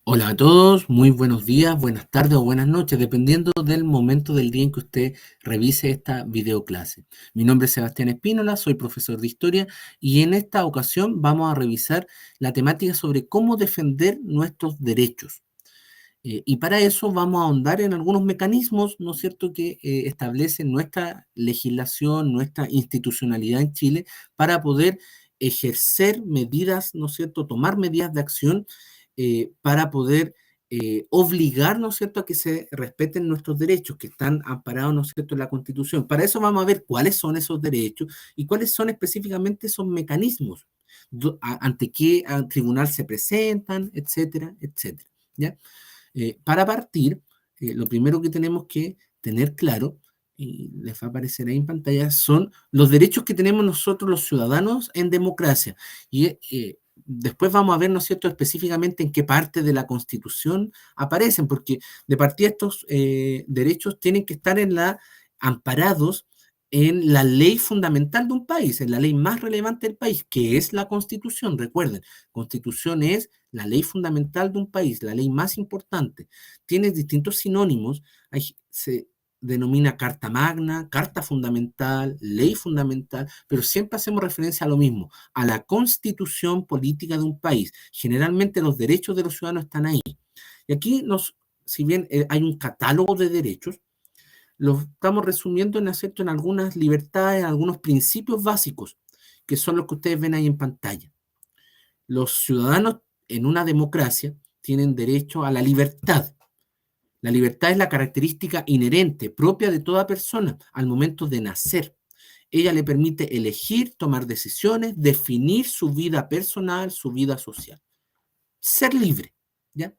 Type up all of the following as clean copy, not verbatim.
Hola a todos, muy buenos días, buenas tardes o buenas noches, dependiendo del momento del día en que usted revise esta videoclase. Mi nombre es Sebastián Espínola, soy profesor de historia y en esta ocasión vamos a revisar la temática sobre cómo defender nuestros derechos. Y para eso vamos a ahondar en algunos mecanismos, ¿no es cierto?, que establecen nuestra legislación, nuestra institucionalidad en Chile para poder ejercer medidas, ¿no es cierto?, tomar medidas de acción para poder obligar, ¿no es cierto?, a que se respeten nuestros derechos que están amparados, ¿no es cierto?, en la Constitución. Para eso vamos a ver cuáles son esos derechos y cuáles son específicamente esos mecanismos, ante qué tribunal se presentan, etcétera, etcétera. ¿Ya? Para partir, lo primero que tenemos que tener claro, y les va a aparecer ahí en pantalla, son los derechos que tenemos nosotros los ciudadanos en democracia. Y después vamos a ver, ¿no es cierto?, específicamente en qué parte de la Constitución aparecen, porque de partida estos derechos tienen que estar amparados en la ley fundamental de un país, en la ley más relevante del país, que es la Constitución. Recuerden, Constitución es la ley fundamental de un país, la ley más importante. Tiene distintos sinónimos, se denomina Carta Magna, Carta Fundamental, Ley Fundamental, pero siempre hacemos referencia a lo mismo, a la constitución política de un país. Generalmente los derechos de los ciudadanos están ahí. Y aquí, si bien hay un catálogo de derechos, lo estamos resumiendo en algunas libertades, en algunos principios básicos, que son los que ustedes ven ahí en pantalla. Los ciudadanos en una democracia tienen derecho a la libertad. La libertad es la característica inherente, propia de toda persona al momento de nacer. Ella le permite elegir, tomar decisiones, definir su vida personal, su vida social. Ser libre, ¿ya?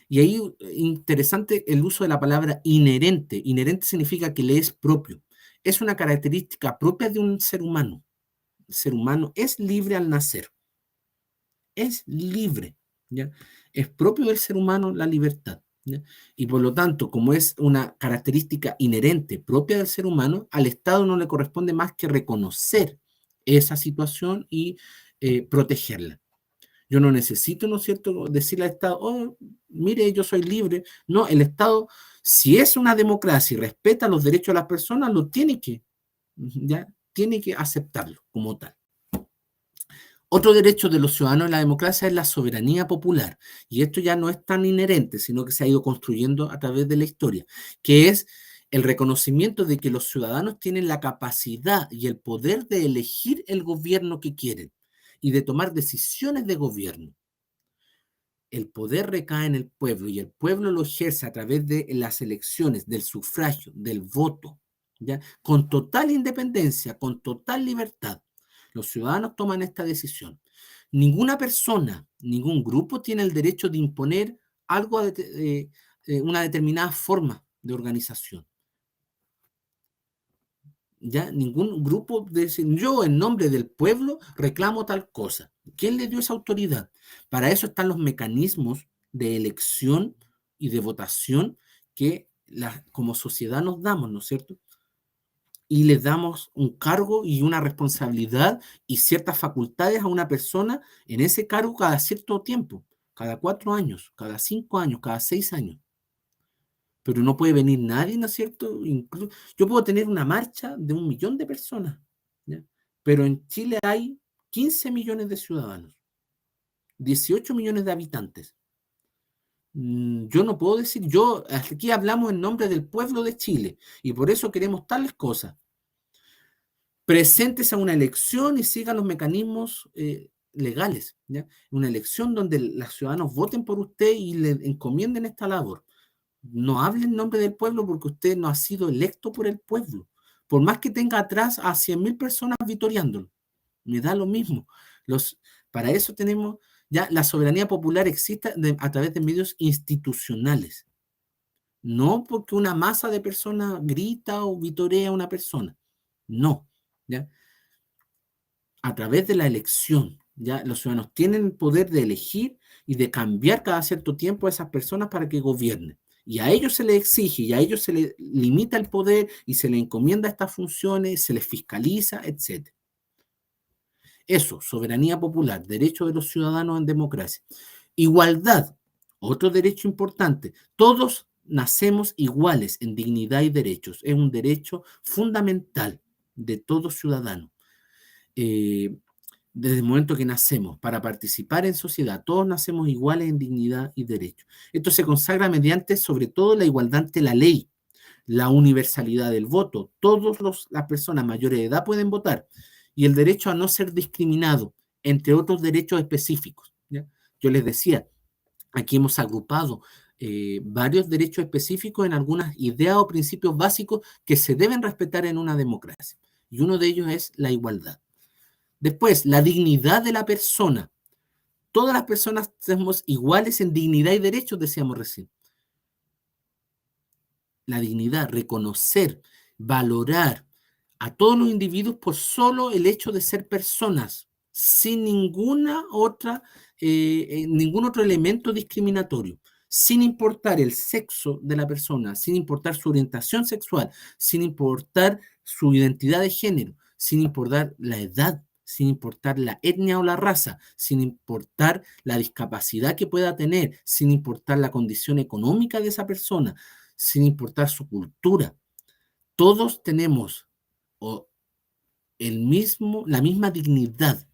Y ahí interesante el uso de la palabra inherente. Inherente significa que le es propio. Es una característica propia de un ser humano. El ser humano es libre al nacer. Es libre, ¿ya? Es propio del ser humano la libertad, ¿ya? Y por lo tanto, como es una característica inherente propia del ser humano, al Estado no le corresponde más que reconocer esa situación y protegerla. Yo no necesito, ¿no es cierto?, decirle al Estado, oh, mire, yo soy libre. No, el Estado, si es una democracia y respeta los derechos de las personas, lo tiene que, ¿ya? Tiene que aceptarlo como tal. Otro derecho de los ciudadanos en la democracia es la soberanía popular, y esto ya no es tan inherente, sino que se ha ido construyendo a través de la historia, que es el reconocimiento de que los ciudadanos tienen la capacidad y el poder de elegir el gobierno que quieren y de tomar decisiones de gobierno. El poder recae en el pueblo y el pueblo lo ejerce a través de las elecciones, del sufragio, del voto, ¿ya? Con total independencia, con total libertad. Los ciudadanos toman esta decisión. Ninguna persona, ningún grupo tiene el derecho de imponer algo una determinada forma de organización. ¿Ya? Ningún grupo dice, yo en nombre del pueblo reclamo tal cosa. ¿Quién le dio esa autoridad? Para eso están los mecanismos de elección y de votación que como sociedad nos damos, ¿no es cierto? Y les damos un cargo y una responsabilidad y ciertas facultades a una persona en ese cargo cada cierto tiempo, cada 4 años, cada 5 años, cada 6 años. Pero no puede venir nadie, ¿no es cierto? Yo puedo tener una marcha de 1 millón de personas, ¿ya? Pero en Chile hay 15 millones de ciudadanos, 18 millones de habitantes. Yo no puedo decir, aquí hablamos en nombre del pueblo de Chile y por eso queremos tales cosas. Presentes a una elección y sigan los mecanismos legales, ¿ya? Una elección donde los ciudadanos voten por usted y le encomienden esta labor. No hable en nombre del pueblo porque usted no ha sido electo por el pueblo. Por más que tenga atrás a 100.000 personas vitoriándolo, me da lo mismo. Para eso tenemos ya la soberanía popular existe a través de medios institucionales. No porque una masa de personas grita o vitorea a una persona. No, ¿ya? A través de la elección, ¿ya? Los ciudadanos tienen el poder de elegir y de cambiar cada cierto tiempo a esas personas para que gobiernen. Y a ellos se les exige, y a ellos se les limita el poder y se les encomienda estas funciones, se les fiscaliza, etc. Eso, soberanía popular, derecho de los ciudadanos en democracia. Igualdad, Otro derecho importante, todos nacemos iguales en dignidad y derechos. Es un derecho fundamental de todo ciudadano. Desde el momento que nacemos, para participar en sociedad, todos nacemos iguales en dignidad y derechos. Esto se consagra mediante, sobre todo, la igualdad ante la ley, la universalidad del voto. Todas las personas mayores de edad pueden votar y el derecho a no ser discriminado, entre otros derechos específicos, ¿ya? Yo les decía, aquí hemos agrupado varios derechos específicos en algunas ideas o principios básicos que se deben respetar en una democracia. Y uno de ellos es la igualdad. Después, la dignidad de la persona. Todas las personas somos iguales en dignidad y derechos, decíamos recién. La dignidad, reconocer, valorar a todos los individuos por solo el hecho de ser personas, sin ningún otro elemento discriminatorio, sin importar el sexo de la persona, sin importar su orientación sexual, sin importar su identidad de género, sin importar la edad, sin importar la etnia o la raza, sin importar la discapacidad que pueda tener, sin importar la condición económica de esa persona, sin importar su cultura. Todos tenemos la misma dignidad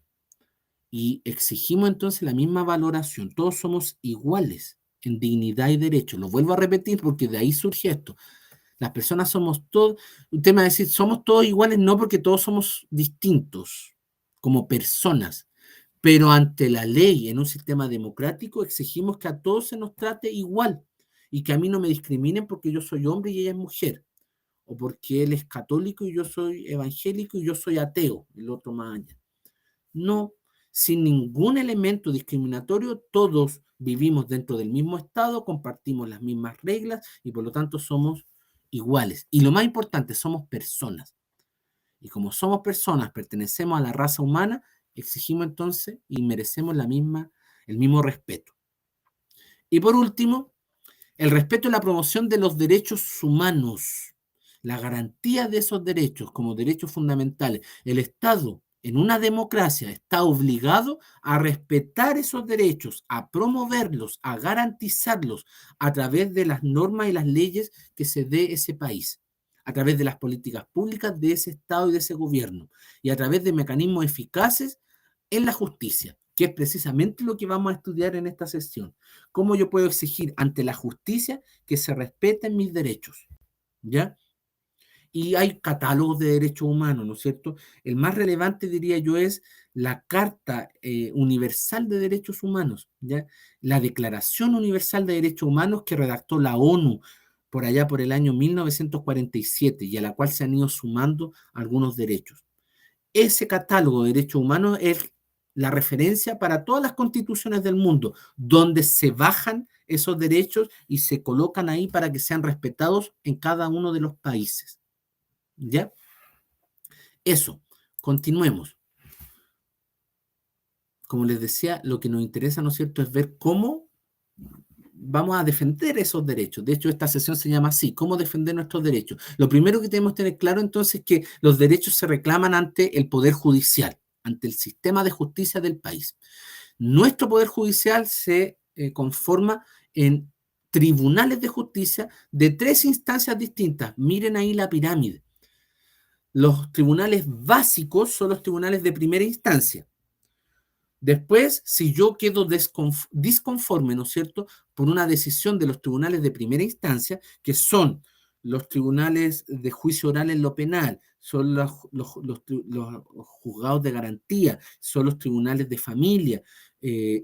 y exigimos entonces la misma valoración. Todos somos iguales en dignidad y derecho. Lo vuelvo a repetir porque de ahí surge esto. Las personas somos todos, usted me va a decir, somos todos iguales, no, porque todos somos distintos como personas, pero ante la ley, en un sistema democrático, exigimos que a todos se nos trate igual y que a mí no me discriminen porque yo soy hombre y ella es mujer, o porque él es católico y yo soy evangélico y yo soy ateo, el otro más allá. No, sin ningún elemento discriminatorio, todos vivimos dentro del mismo estado, compartimos las mismas reglas y por lo tanto somos iguales. Y lo más importante, somos personas. Y como somos personas, pertenecemos a la raza humana, exigimos entonces y merecemos el mismo respeto. Y por último, el respeto y la promoción de los derechos humanos, la garantía de esos derechos como derechos fundamentales. El Estado, en una democracia, está obligado a respetar esos derechos, a promoverlos, a garantizarlos a través de las normas y las leyes que se dé ese país, a través de las políticas públicas de ese Estado y de ese gobierno, y a través de mecanismos eficaces en la justicia, que es precisamente lo que vamos a estudiar en esta sesión. ¿Cómo yo puedo exigir ante la justicia que se respeten mis derechos? ¿Ya? Y hay catálogos de derechos humanos, ¿no es cierto? El más relevante, diría yo, es la Carta Universal de Derechos Humanos, ¿ya? La Declaración Universal de Derechos Humanos que redactó la ONU por allá por el año 1947 y a la cual se han ido sumando algunos derechos. Ese catálogo de derechos humanos es la referencia para todas las constituciones del mundo, donde se bajan esos derechos y se colocan ahí para que sean respetados en cada uno de los países. ¿Ya? Eso, continuemos. Como les decía, lo que nos interesa, ¿no es cierto?, es ver cómo vamos a defender esos derechos. De hecho, esta sesión se llama así, ¿cómo defender nuestros derechos? Lo primero que tenemos que tener claro entonces es que los derechos se reclaman ante el Poder Judicial, ante el sistema de justicia del país. Nuestro Poder Judicial se conforma en tribunales de justicia de 3 instancias distintas. Miren ahí la pirámide. Los tribunales básicos son los tribunales de primera instancia. Después, si yo quedo disconforme, ¿no es cierto?, por una decisión de los tribunales de primera instancia, que son los tribunales de juicio oral en lo penal, son los juzgados de garantía, son los tribunales de familia,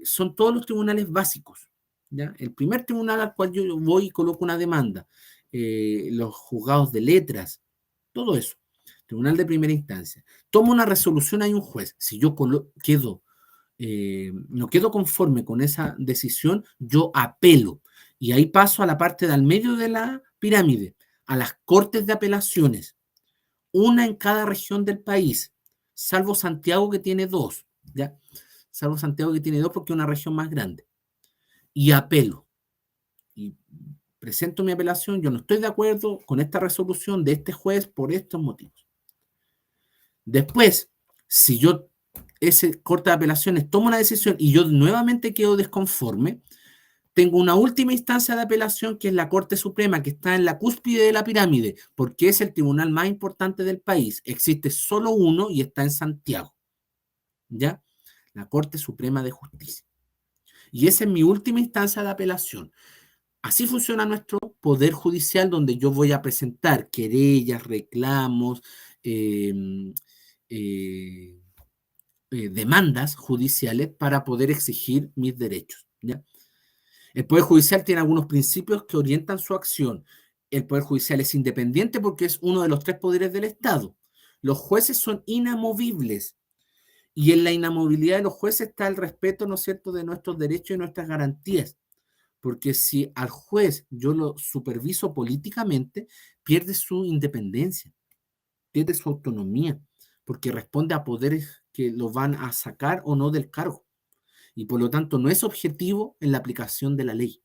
son todos los tribunales básicos, ¿ya? El primer tribunal al cual yo voy y coloco una demanda, los juzgados de letras, todo eso, tribunal de primera instancia. Toma una resolución, hay un juez. Si yo no quedo conforme con esa decisión, yo apelo. Y ahí paso a la parte del medio de la pirámide, a las cortes de apelaciones, una en cada región del país, salvo Santiago que tiene 2, ¿ya? Salvo Santiago que tiene 2 porque es una región más grande. Y apelo. Y presento mi apelación, yo no estoy de acuerdo con esta resolución de este juez por estos motivos. Después, si ese corte de apelaciones toma una decisión y yo nuevamente quedo desconforme, Tengo una última instancia de apelación que es la Corte Suprema, que está en la cúspide de la pirámide, porque es el tribunal más importante del país. Existe solo uno y está en Santiago, ¿ya? La Corte Suprema de Justicia. Y esa es mi última instancia de apelación. Así funciona nuestro poder judicial, donde yo voy a presentar querellas, reclamos, eh, eh, demandas judiciales para poder exigir mis derechos, ¿ya? El Poder Judicial tiene algunos principios que orientan su acción. El Poder Judicial es independiente porque es uno de los tres poderes del Estado. Los jueces son inamovibles y en la inamovilidad de los jueces está el respeto, ¿no es cierto?, de nuestros derechos y nuestras garantías. Porque si al juez yo lo superviso políticamente, pierde su independencia, pierde su autonomía, porque responde a poderes que lo van a sacar o no del cargo. Y por lo tanto no es objetivo en la aplicación de la ley.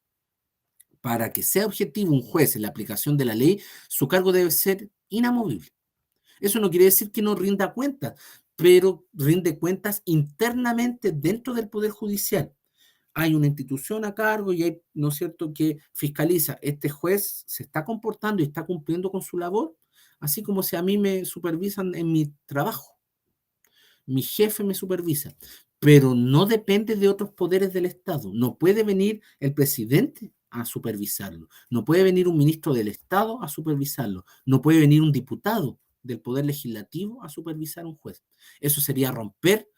Para que sea objetivo un juez en la aplicación de la ley, su cargo debe ser inamovible. Eso no quiere decir que no rinda cuentas, pero rinde cuentas internamente dentro del Poder Judicial. Hay una institución a cargo y hay, ¿no es cierto?, que fiscaliza. Este juez se está comportando y está cumpliendo con su labor, así como si a mí me supervisan en mi trabajo. Mi jefe me supervisa, pero no depende de otros poderes del Estado. No puede venir el presidente a supervisarlo, no puede venir un ministro del Estado a supervisarlo, no puede venir un diputado del Poder Legislativo a supervisar a un juez. Eso sería romper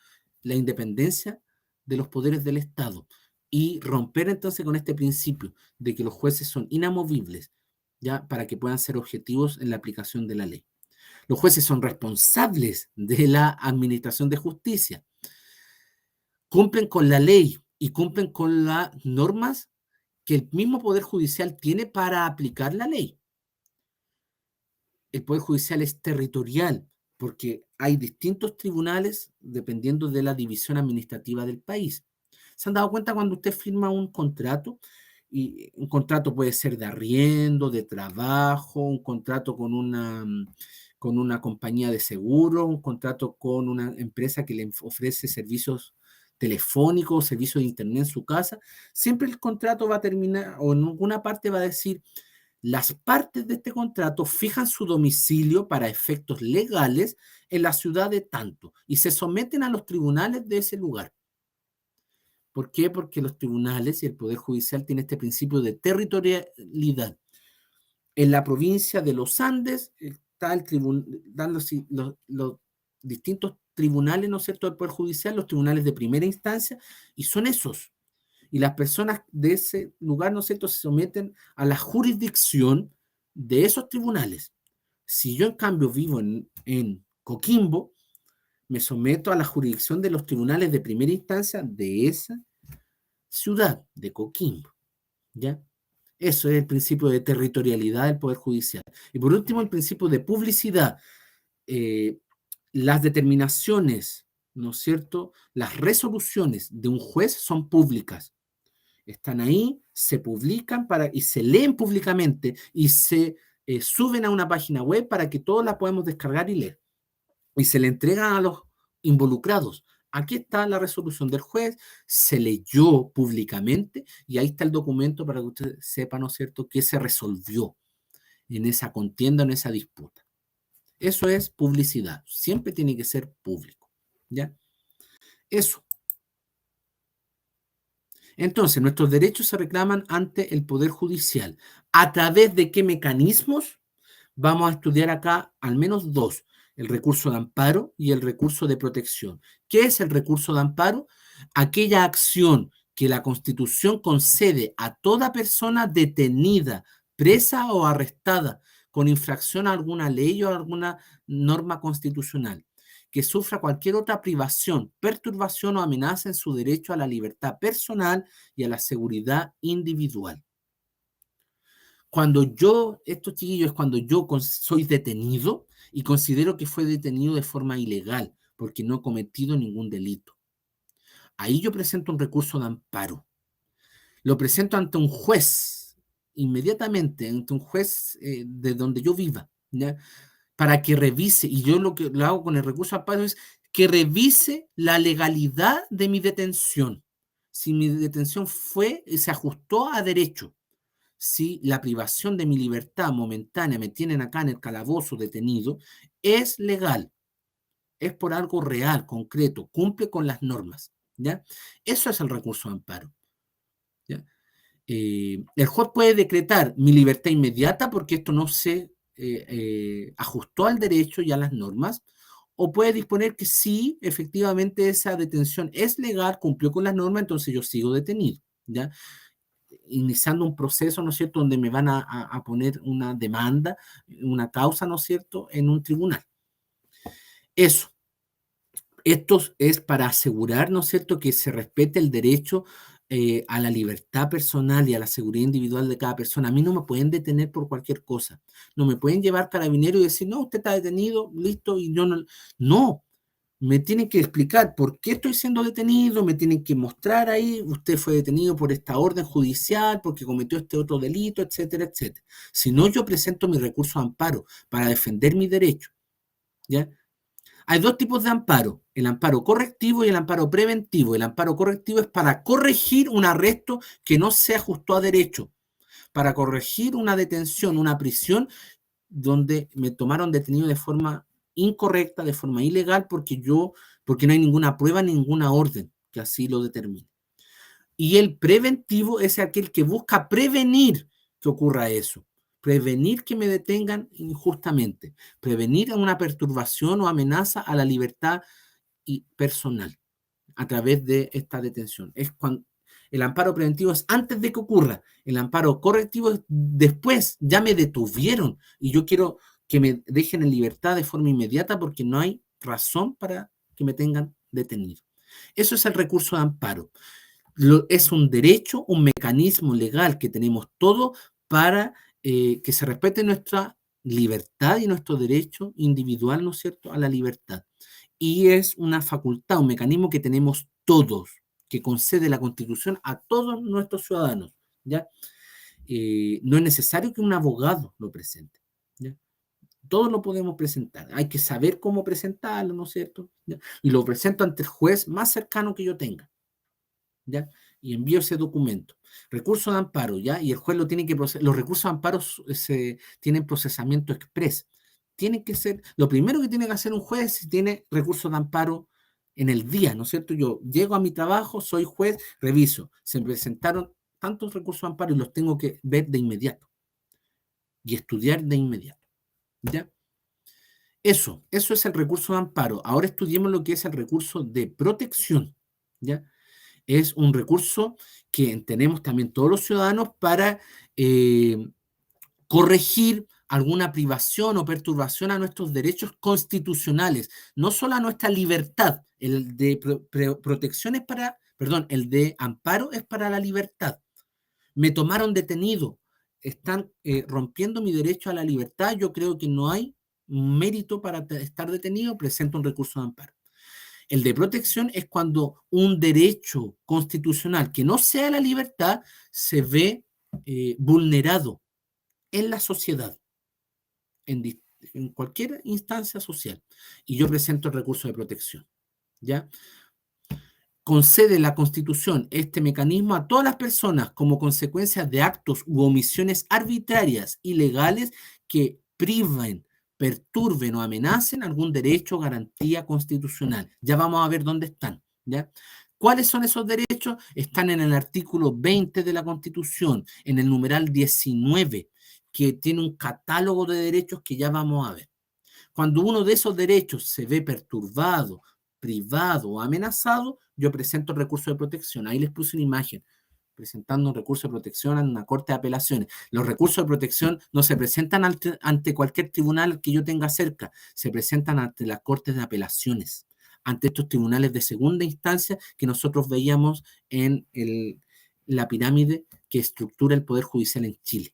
la independencia de los poderes del Estado y romper entonces con este principio de que los jueces son inamovibles, ya para que puedan ser objetivos en la aplicación de la ley. Los jueces son responsables de la administración de justicia. Cumplen con la ley y cumplen con las normas que el mismo Poder Judicial tiene para aplicar la ley. El Poder Judicial es territorial porque hay distintos tribunales dependiendo de la división administrativa del país. ¿Se han dado cuenta cuando usted firma un contrato? Y un contrato puede ser de arriendo, de trabajo, un contrato con una compañía de seguro, un contrato con una empresa que le ofrece servicios telefónicos, servicios de internet en su casa. Siempre el contrato va a terminar, o en alguna parte va a decir, las partes de este contrato fijan su domicilio para efectos legales en la ciudad de tanto y se someten a los tribunales de ese lugar. ¿Por qué? Porque los tribunales y el Poder Judicial tienen este principio de territorialidad. En la provincia de los Andes está el dan los distintos tribunales, ¿no es cierto?, del Poder Judicial, los tribunales de primera instancia, y son esos. Y las personas de ese lugar, ¿no es cierto?, se someten a la jurisdicción de esos tribunales. Si yo, en cambio, vivo en Coquimbo, me someto a la jurisdicción de los tribunales de primera instancia de esa ciudad, de Coquimbo, ¿ya? Eso es el principio de territorialidad del Poder Judicial. Y por último, el principio de publicidad. Eh, las determinaciones, ¿no es cierto?, las resoluciones de un juez son públicas. Están ahí, se publican y se leen públicamente y se suben a una página web para que todos la podamos descargar y leer. Y se le entregan a los involucrados. Aquí está la resolución del juez, se leyó públicamente y ahí está el documento para que usted sepa, ¿no es cierto?, qué se resolvió en esa contienda, en esa disputa. Eso es publicidad, siempre tiene que ser público, ¿ya? Eso. Entonces, nuestros derechos se reclaman ante el Poder Judicial. ¿A través de qué mecanismos? Vamos a estudiar acá al menos dos, el recurso de amparo y el recurso de protección. ¿Qué es el recurso de amparo? Aquella acción que la Constitución concede a toda persona detenida, presa o arrestada con infracción a alguna ley o a alguna norma constitucional, que sufra cualquier otra privación, perturbación o amenaza en su derecho a la libertad personal y a la seguridad individual. Cuando yo, estos chiquillos, cuando yo soy detenido y considero que fue detenido de forma ilegal, porque no he cometido ningún delito. Ahí yo presento un recurso de amparo. Lo presento ante un juez, inmediatamente, ante un juez de donde yo viva, ¿ya?, para que revise, y yo lo que lo hago con el recurso de amparo es que revise la legalidad de mi detención. si mi detención se ajustó a derecho, si la privación de mi libertad momentánea me tienen acá en el calabozo detenido, es legal, es por algo real, concreto, cumple con las normas, ¿ya? Eso es el recurso de amparo, ¿ya? El juez puede decretar mi libertad inmediata porque esto no se ajustó al derecho y a las normas, o puede disponer que sí, efectivamente esa detención es legal, cumplió con las normas, entonces yo sigo detenido, ¿ya? Iniciando un proceso, ¿no es cierto?, donde me van a poner una demanda, una causa, ¿no es cierto?, en un tribunal. Eso. Esto es para asegurar, ¿no es cierto?, que se respete el derecho a la libertad personal y a la seguridad individual de cada persona. A mí no me pueden detener por cualquier cosa. No me pueden llevar carabinero y decir, no, usted está detenido, listo, y yo no. No, me tienen que explicar por qué estoy siendo detenido, me tienen que mostrar ahí, usted fue detenido por esta orden judicial, porque cometió este otro delito, etcétera, etcétera. Si no, yo presento mi recurso de amparo para defender mi derecho, ¿ya? Hay dos tipos de amparo, el amparo correctivo y el amparo preventivo. El amparo correctivo es para corregir un arresto que no se ajustó a derecho, para corregir una detención, una prisión donde me tomaron detenido de forma incorrecta, de forma ilegal, porque no hay ninguna prueba, ninguna orden que así lo determine. Y el preventivo es aquel que busca prevenir que ocurra eso, prevenir que me detengan injustamente, prevenir una perturbación o amenaza a la libertad y personal a través de esta detención. Es cuando el amparo preventivo es antes de que ocurra, el amparo correctivo es después, ya me detuvieron y yo quiero que me dejen en libertad de forma inmediata porque no hay razón para que me tengan detenido. Eso es el recurso de amparo. Es un derecho, un mecanismo legal que tenemos todos para que se respete nuestra libertad y nuestro derecho individual, ¿no es cierto?, a la libertad. Y es una facultad, un mecanismo que tenemos todos, que concede la Constitución a todos nuestros ciudadanos, ¿ya? No es necesario que un abogado lo presente, ¿ya? Todos lo podemos presentar. Hay que saber cómo presentarlo, ¿no es cierto? ¿Ya? Y lo presento ante el juez más cercano que yo tenga, ¿ya? Y envío ese documento. Recurso de amparo, ¿ya? Y el juez lo tiene que procesar. Los recursos de amparo tienen procesamiento express. Tiene que ser, lo primero que tiene que hacer un juez si tiene recursos de amparo en el día, ¿no es cierto? Yo llego a mi trabajo, soy juez, reviso. Se presentaron tantos recursos de amparo y los tengo que ver de inmediato y estudiar de inmediato, ¿ya? Eso es el recurso de amparo. Ahora estudiemos lo que es el recurso de protección, ¿ya? Es un recurso que tenemos también todos los ciudadanos para corregir alguna privación o perturbación a nuestros derechos constitucionales, no solo a nuestra libertad. El de protección es para, perdón, el de amparo es para la libertad. Me tomaron detenido, están rompiendo mi derecho a la libertad, yo creo que no hay mérito para estar detenido, presento un recurso de amparo. El de protección es cuando un derecho constitucional que no sea la libertad se ve vulnerado en la sociedad, en cualquier instancia social. Y yo presento el recurso de protección, ¿ya? Concede la Constitución este mecanismo a todas las personas como consecuencia de actos u omisiones arbitrarias, ilegales, que priven, perturben o amenacen algún derecho o garantía constitucional. Ya vamos a ver dónde están, ¿ya? ¿Cuáles son esos derechos? Están en el artículo 20 de la Constitución, en el numeral 19, que tiene un catálogo de derechos que ya vamos a ver. Cuando uno de esos derechos se ve perturbado, privado o amenazado, yo presento el recurso de protección. Ahí les puse una imagen presentando un recurso de protección en una corte de apelaciones. Los recursos de protección no se presentan ante cualquier tribunal que yo tenga cerca, se presentan ante las cortes de apelaciones, ante estos tribunales de segunda instancia que nosotros veíamos en la pirámide que estructura el Poder Judicial en Chile.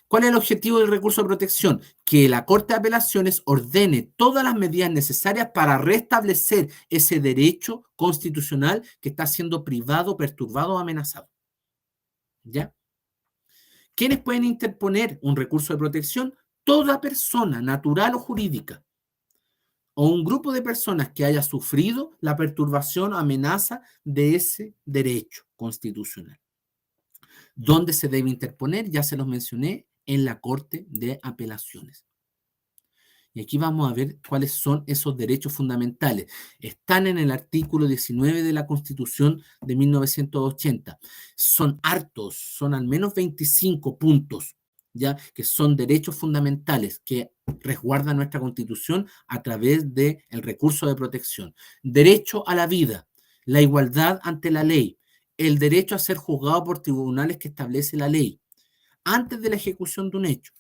¿Cuál es el objetivo del recurso de protección? Que la Corte de Apelaciones ordene todas las medidas necesarias para restablecer ese derecho constitucional que está siendo privado, perturbado o amenazado. ¿Ya? ¿Quiénes pueden interponer un recurso de protección? Toda persona, natural o jurídica, o un grupo de personas que haya sufrido la perturbación o amenaza de ese derecho constitucional. ¿Dónde se debe interponer? Ya se los mencioné, en la Corte de Apelaciones. Y aquí vamos a ver cuáles son esos derechos fundamentales. Están en el artículo 19 de la Constitución de 1980. Son hartos, son al menos 25 puntos, ¿ya? Que son derechos fundamentales que resguarda nuestra Constitución a través del recurso de protección. Derecho a la vida, la igualdad ante la ley, el derecho a ser juzgado por tribunales que establece la ley, antes de la ejecución de un hecho,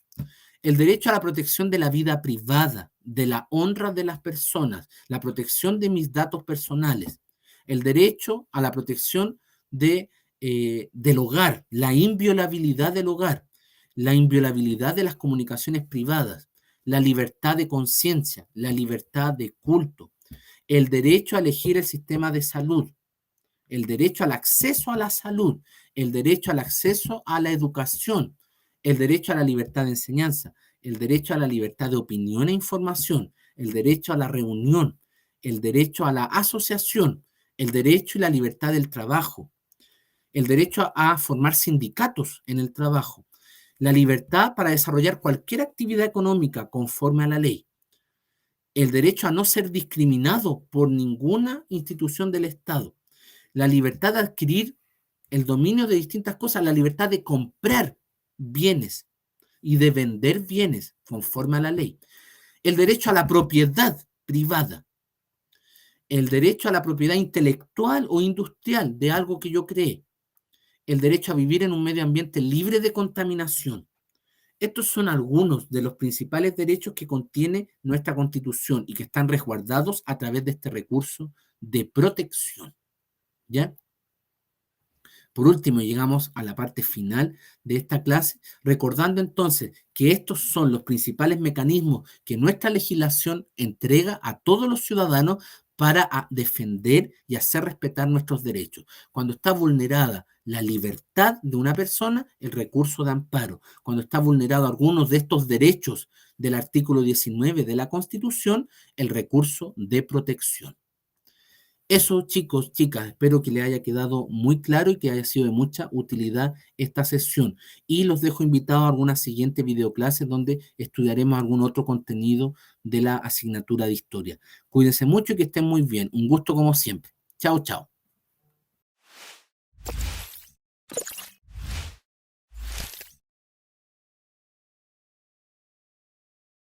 el derecho a la protección de la vida privada, de la honra de las personas, la protección de mis datos personales, el derecho a la protección del hogar, la inviolabilidad del hogar, la inviolabilidad de las comunicaciones privadas, la libertad de conciencia, la libertad de culto, el derecho a elegir el sistema de salud, el derecho al acceso a la salud, el derecho al acceso a la educación, el derecho a la libertad de enseñanza, el derecho a la libertad de opinión e información, el derecho a la reunión, el derecho a la asociación, el derecho y la libertad del trabajo, el derecho a formar sindicatos en el trabajo, la libertad para desarrollar cualquier actividad económica conforme a la ley, el derecho a no ser discriminado por ninguna institución del Estado, la libertad de adquirir el dominio de distintas cosas, la libertad de comprar bienes y de vender bienes conforme a la ley, el derecho a la propiedad privada, el derecho a la propiedad intelectual o industrial de algo que yo creé, el derecho a vivir en un medio ambiente libre de contaminación. Estos son algunos de los principales derechos que contiene nuestra Constitución y que están resguardados a través de este recurso de protección, ¿ya? Por último, llegamos a la parte final de esta clase, recordando entonces que estos son los principales mecanismos que nuestra legislación entrega a todos los ciudadanos para defender y hacer respetar nuestros derechos. Cuando está vulnerada la libertad de una persona, el recurso de amparo. Cuando está vulnerado algunos de estos derechos del artículo 19 de la Constitución, el recurso de protección. Eso, chicos, chicas, espero que les haya quedado muy claro y que haya sido de mucha utilidad esta sesión. Y los dejo invitados a alguna siguiente videoclase donde estudiaremos algún otro contenido de la asignatura de historia. Cuídense mucho y que estén muy bien. Un gusto como siempre. Chao, chao.